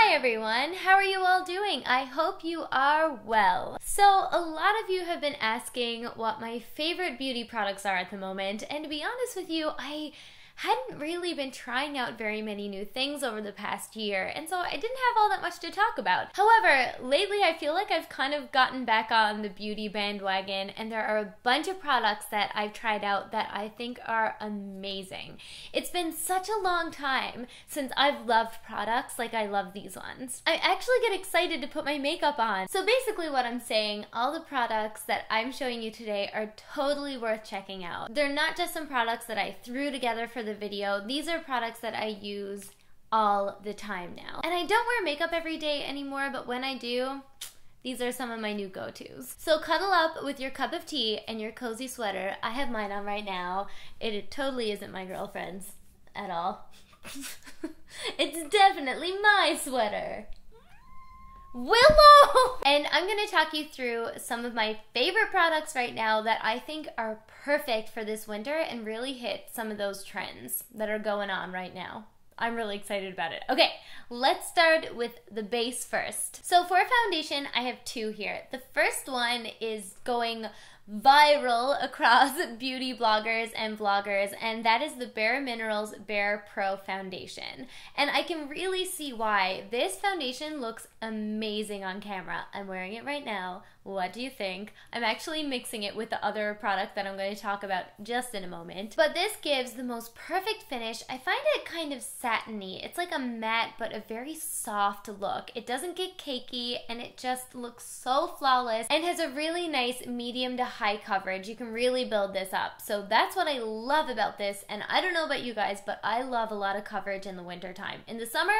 Hi everyone, how are you all doing? I hope you are well. So a lot of you have been asking what my favorite beauty products are at the moment, and to be honest with you, I hadn't really been trying out very many new things over the past year, and so I didn't have all that much to talk about. However, lately I feel like I've kind of gotten back on the beauty bandwagon, and there are a bunch of products that I've tried out that I think are amazing. It's been such a long time since I've loved products like I love these ones. I actually get excited to put my makeup on. So basically what I'm saying, all the products that I'm showing you today are totally worth checking out. They're not just some products that I threw together for the video. These are products that I use all the time now. And I don't wear makeup every day anymore, but when I do, these are some of my new go-tos. So cuddle up with your cup of tea and your cozy sweater. I have mine on right now. It totally isn't my girlfriend's at all. It's definitely my sweater. Willow! And I'm going to talk you through some of my favorite products right now that I think are perfect for this winter and really hit some of those trends that are going on right now. I'm really excited about it. Okay, let's start with the base first. So for foundation, I have two here. The first one is going viral across beauty bloggers and vloggers, and that is the Bare Minerals Bare Pro Foundation. And I can really see why. This foundation looks amazing on camera. I'm wearing it right now. What do you think? I'm actually mixing it with the other product that I'm going to talk about just in a moment. But this gives the most perfect finish. I find it kind of satiny. It's like a matte but a very soft look. It doesn't get cakey and it just looks so flawless and has a really nice medium to high coverage. You can really build this up. So that's what I love about this, and I don't know about you guys, but I love a lot of coverage in the winter time. In the summer,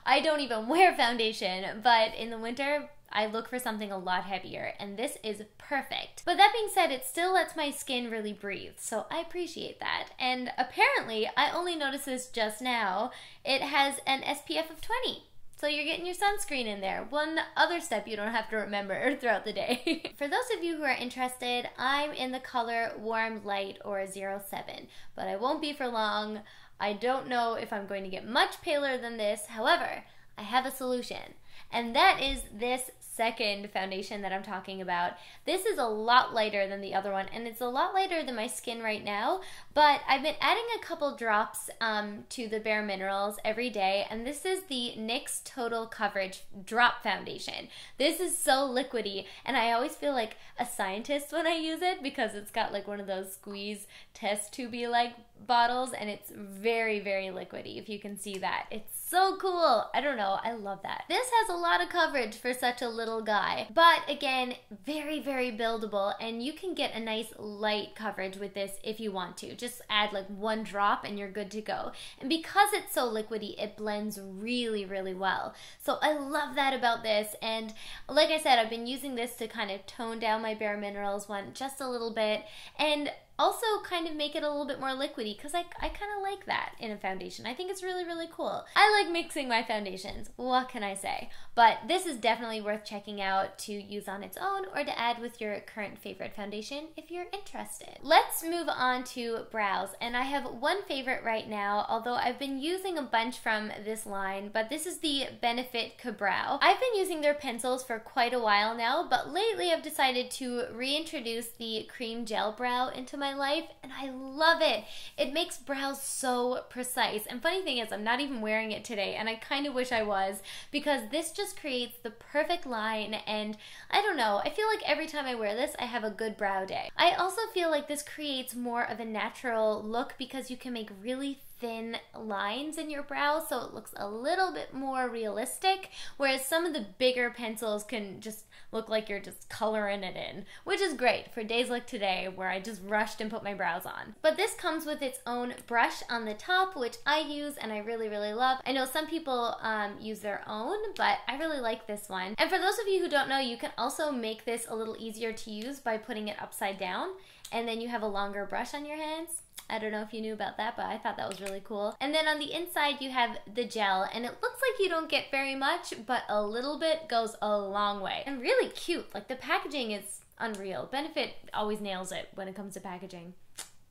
I don't even wear foundation, but in the winter, I look for something a lot heavier, and this is perfect. But that being said, it still lets my skin really breathe, so I appreciate that. And apparently, I only noticed this just now, it has an SPF of 20. So you're getting your sunscreen in there. One other step you don't have to remember throughout the day. For those of you who are interested, I'm in the color Warm Light or 07, but I won't be for long. I don't know if I'm going to get much paler than this. However, I have a solution, and that is this second foundation that I'm talking about. This is a lot lighter than the other one, and it's a lot lighter than my skin right now, but I've been adding a couple drops to the Bare Minerals every day, and this is the NYX Total Coverage Drop Foundation. This is so liquidy, and I always feel like a scientist when I use it because it's got like one of those squeeze test tubey like bottles, and it's very, very liquidy, if you can see that. It's so cool. I don't know, I love that. This has a lot of coverage for such a little guy, but again, very, very buildable, and you can get a nice light coverage with this if you want to. Just add like one drop and you're good to go. And because it's so liquidy, it blends really, really well. So I love that about this, and like I said, I've been using this to kind of tone down my Bare Minerals one just a little bit, and also kind of make it a little bit more liquidy because I kind of like that in a foundation. I think it's really, really cool. I like mixing my foundations. What can I say? But this is definitely worth checking out to use on its own or to add with your current favorite foundation if you're interested. Let's move on to brows, and I have one favorite right now, although I've been using a bunch from this line, but this is the Benefit Ka-Brow. I've been using their pencils for quite a while now, but lately I've decided to reintroduce the cream gel brow into my life, and I love it. It makes brows so precise, and funny thing is I'm not even wearing it today, and I kind of wish I was, because this just creates the perfect line, and I don't know, I feel like every time I wear this I have a good brow day. I also feel like this creates more of a natural look because you can make really thin lines in your brow, so it looks a little bit more realistic, whereas some of the bigger pencils can just look like you're just coloring it in, which is great for days like today where I just rushed and put my brows on. But this comes with its own brush on the top, which I use and I really, really love. I know some people use their own, but I really like this one. And for those of you who don't know, you can also make this a little easier to use by putting it upside down, and then you have a longer brush on your hands. I don't know if you knew about that, but I thought that was really cool. And then on the inside you have the gel, and it looks like you don't get very much, but a little bit goes a long way. And really cute, like the packaging is unreal. Benefit always nails it when it comes to packaging.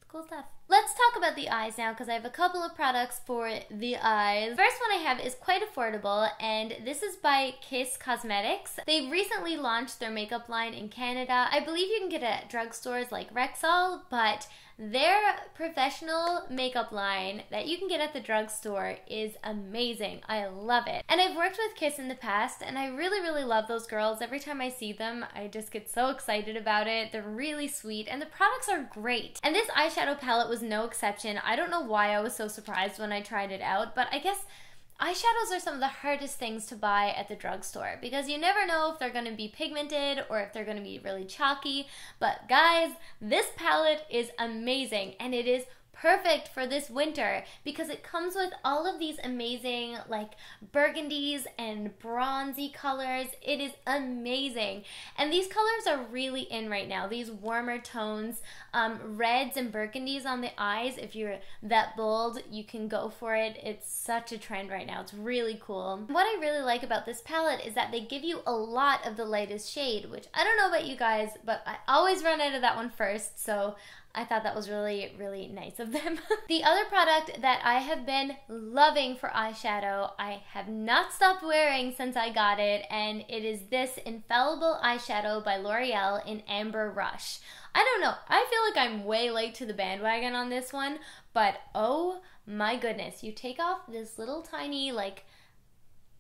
Cool stuff. Let's talk about the eyes now because I have a couple of products for the eyes. First one I have is quite affordable, and this is by Kiss Cosmetics. They recently launched their makeup line in Canada. I believe you can get it at drugstores like Rexall, but their professional makeup line that you can get at the drugstore is amazing. I love it. And I've worked with Kiss in the past, and I really, really love those girls. Every time I see them, I just get so excited about it. They're really sweet, and the products are great. And this eyeshadow palette was no exception. I don't know why I was so surprised when I tried it out, but I guess eyeshadows are some of the hardest things to buy at the drugstore because you never know if they're going to be pigmented or if they're going to be really chalky. But guys, this palette is amazing, and it is perfect for this winter because it comes with all of these amazing like burgundies and bronzy colors. It is amazing, and these colors are really in right now, these warmer tones, reds and burgundies on the eyes. If you're that bold, you can go for it. It's such a trend right now. It's really cool. What I really like about this palette is that they give you a lot of the lightest shade, which I don't know about you guys, but I always run out of that one first, so I thought that was really, really nice of them. The other product that I have been loving for eyeshadow, I have not stopped wearing since I got it, and it is this Infallible eyeshadow by L'Oreal in Amber Rush. I don't know, I feel like I'm way late to the bandwagon on this one, but oh my goodness, you take off this little tiny like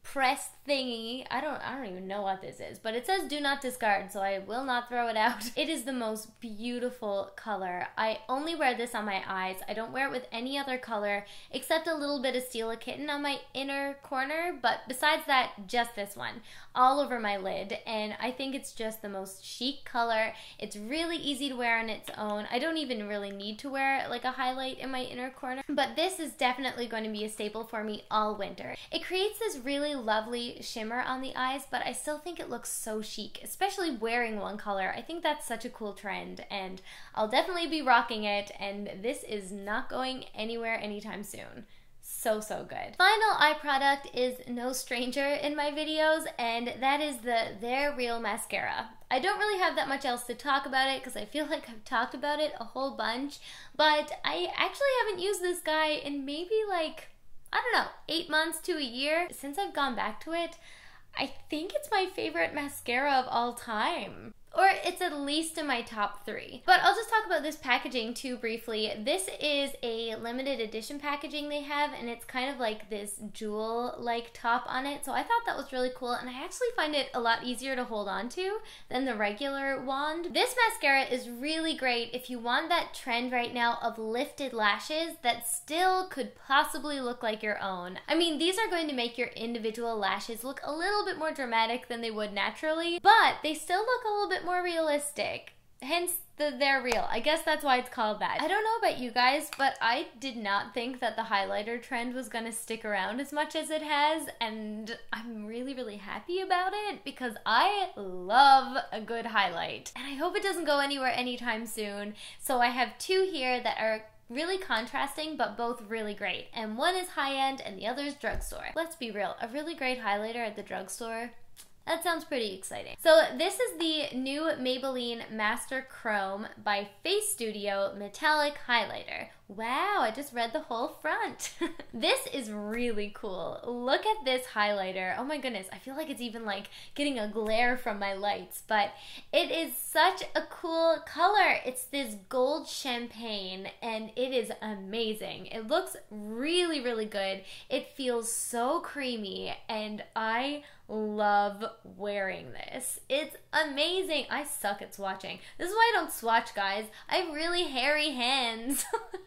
press thingy. I don't even know what this is, but it says do not discard, so I will not throw it out. It is the most beautiful color. I only wear this on my eyes. I don't wear it with any other color except a little bit of Steal a Kitten on my inner corner, but besides that, just this one all over my lid, and I think it's just the most chic color. It's really easy to wear on its own. I don't even really need to wear like a highlight in my inner corner, but this is definitely going to be a staple for me all winter. It creates this really lovely shimmer on the eyes, but I still think it looks so chic, especially wearing one color. I think that's such a cool trend, and I'll definitely be rocking it, and this is not going anywhere anytime soon. So good. Final eye product is no stranger in my videos, and that is the They're Real mascara. I don't really have that much else to talk about it because I feel like I've talked about it a whole bunch, but I actually haven't used this guy in maybe like, I don't know, 8 months to a year. Since I've gone back to it, I think it's my favorite mascara of all time. Or it's at least in my top 3. But I'll just talk about this packaging too briefly. This is a limited edition packaging they have, and it's kind of like this jewel-like top on it. So I thought that was really cool, and I actually find it a lot easier to hold on to than the regular wand. This mascara is really great if you want that trend right now of lifted lashes that still could possibly look like your own. I mean, these are going to make your individual lashes look a little bit more dramatic than they would naturally, but they still look a little bit more realistic. Hence They're Real. I guess that's why it's called that. I don't know about you guys, but I did not think that the highlighter trend was gonna stick around as much as it has, and I'm really, really happy about it because I love a good highlight. And I hope it doesn't go anywhere anytime soon. So I have 2 here that are really contrasting, but both really great. And one is high-end and the other is drugstore. Let's be real, a really great highlighter at the drugstore, that sounds pretty exciting. So this is the new Maybelline Master Chrome by Face Studio Metallic Highlighter. Wow, I just read the whole front. This is really cool. Look at this highlighter. Oh my goodness, I feel like it's even like getting a glare from my lights, but it is such a cool color. It's this gold champagne, and it is amazing. It looks really, really good. It feels so creamy, and I love wearing this. It's amazing. I suck at swatching. This is why I don't swatch, guys. I have really hairy hands.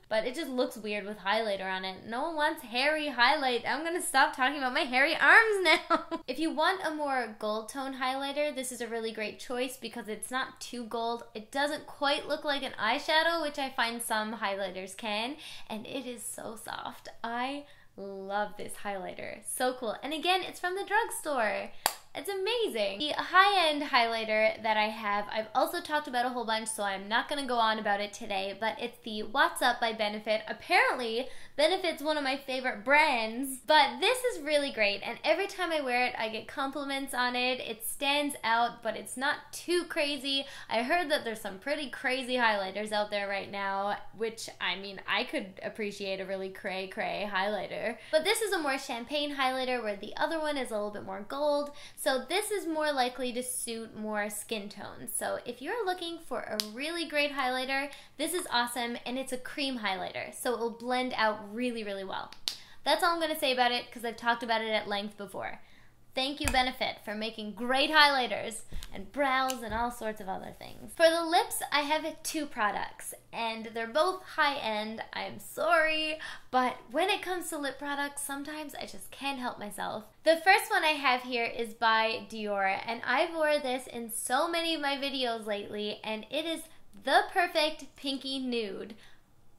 But it just looks weird with highlighter on it. No one wants hairy highlight. I'm gonna stop talking about my hairy arms now. If you want a more gold tone highlighter, this is a really great choice because it's not too gold. It doesn't quite look like an eyeshadow, which I find some highlighters can, and it is so soft. I love this highlighter. So cool. And again, it's from the drugstore. It's amazing. The high-end highlighter that I have, I've also talked about a whole bunch, so I'm not going to go on about it today, but it's the What's Up by Benefit. Apparently, Benefit's one of my favorite brands, but this is really great, and every time I wear it, I get compliments on it. It stands out, but it's not too crazy. I heard that there's some pretty crazy highlighters out there right now, which, I mean, I could appreciate a really cray-cray highlighter. But this is a more champagne highlighter, where the other one is a little bit more gold. So this is more likely to suit more skin tones. So if you're looking for a really great highlighter, this is awesome, and it's a cream highlighter, so it will blend out really, really well. That's all I'm going to say about it, because I've talked about it at length before. Thank you, Benefit, for making great highlighters and brows and all sorts of other things. For the lips, I have 2 products, and they're both high-end. I'm sorry, but when it comes to lip products, sometimes I just can't help myself. The first one I have here is by Dior, and I've worn this in so many of my videos lately, and it is the perfect pinky nude.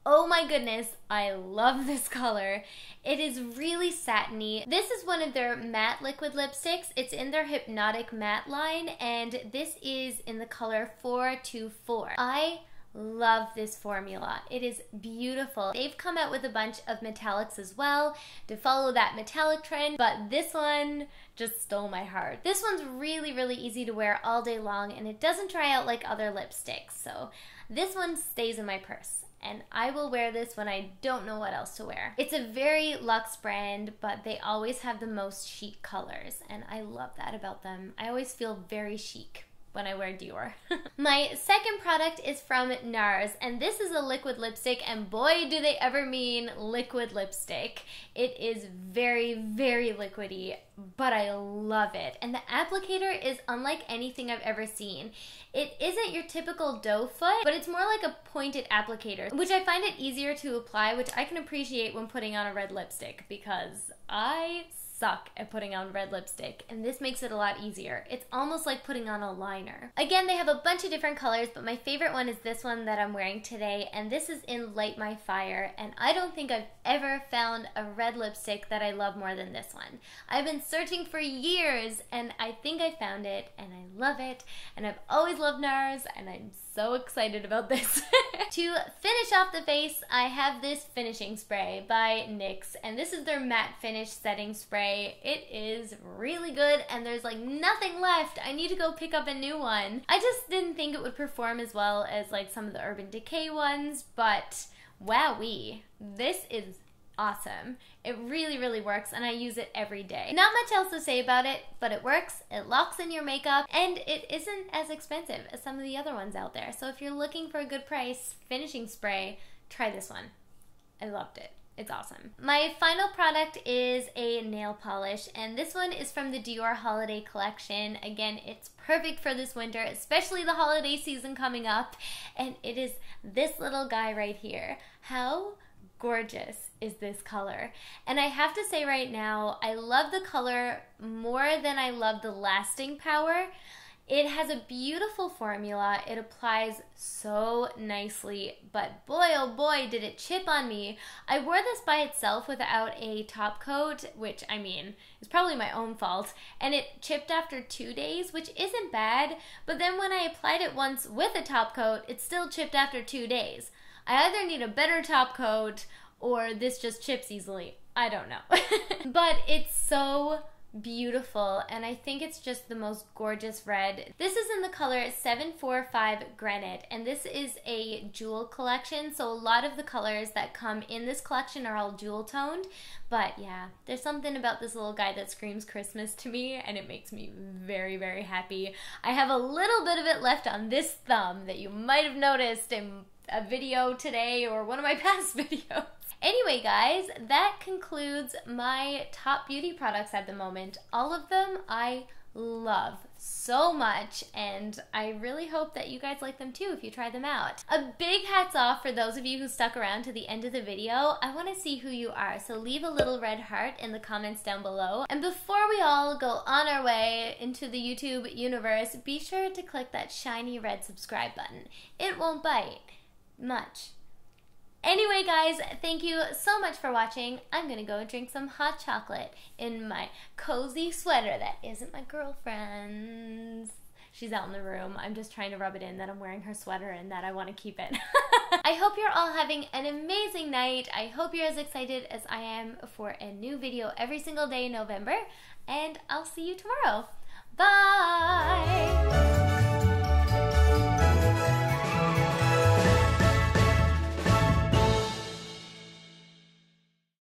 Oh my goodness, I love this color. It is really satiny. This is one of their matte liquid lipsticks. It's in their Hypnotic Matte line, and this is in the color 424. I love this formula. It is beautiful. They've come out with a bunch of metallics as well to follow that metallic trend, but this one just stole my heart. This one's really, really easy to wear all day long, and it doesn't dry out like other lipsticks, so this one stays in my purse. And I will wear this when I don't know what else to wear. It's a very luxe brand, but they always have the most chic colors, and I love that about them. I always feel very chic when I wear Dior. My second product is from NARS, and this is a liquid lipstick, and boy do they ever mean liquid lipstick. It is very, very liquidy, but I love it. And the applicator is unlike anything I've ever seen. It isn't your typical doe foot, but it's more like a pointed applicator, which I find it easier to apply, which I can appreciate when putting on a red lipstick, because I suck at putting on red lipstick, and this makes it a lot easier. It's almost like putting on a liner. Again, they have a bunch of different colors, but my favorite one is this one that I'm wearing today, and this is in Light My Fire, and I don't think I've ever found a red lipstick that I love more than this one. I've been searching for years, and I think I found it, and I love it, and I've always loved NARS, and I'm so excited about this. To finish off the face, I have this finishing spray by NYX, and this is their matte finish setting spray. It is really good, and there's like nothing left. I need to go pick up a new one. I just didn't think it would perform as well as like some of the Urban Decay ones, but wowee, this is awesome. It really, really works, and I use it every day. Not much else to say about it, but it works, it locks in your makeup, and it isn't as expensive as some of the other ones out there. So if you're looking for a good price finishing spray, try this one. I loved it. It's awesome. My final product is a nail polish, and this one is from the Dior Holiday Collection. Again, it's perfect for this winter, especially the holiday season coming up, and it is this little guy right here. How gorgeous is this color? And I have to say right now, I love the color more than I love the lasting power. It has a beautiful formula. It applies so nicely, but boy, oh boy, did it chip on me. I wore this by itself without a top coat, which, I mean, is probably my own fault, and it chipped after 2 days, which isn't bad, but then when I applied it once with a top coat, it still chipped after 2 days. I either need a better top coat or this just chips easily. I don't know. But it's so beautiful, and I think it's just the most gorgeous red. This is in the color 745 Granite, and this is a jewel collection, so a lot of the colors that come in this collection are all jewel toned. But yeah, there's something about this little guy that screams Christmas to me, and it makes me very, very happy. I have a little bit of it left on this thumb that you might have noticed in a video today or one of my past videos. Anyway, guys, that concludes my top beauty products at the moment. All of them I love so much, and I really hope that you guys like them too if you try them out. A big hats off for those of you who stuck around to the end of the video. I want to see who you are, so leave a little red heart in the comments down below. And before we all go on our way into the YouTube universe, be sure to click that shiny red subscribe button. It won't bite much. Anyway, guys, thank you so much for watching. I'm gonna go drink some hot chocolate in my cozy sweater that isn't my girlfriend's. She's out in the room. I'm just trying to rub it in that I'm wearing her sweater and that I want to keep it. I hope you're all having an amazing night. I hope you're as excited as I am for a new video every single day in November. And I'll see you tomorrow. Bye!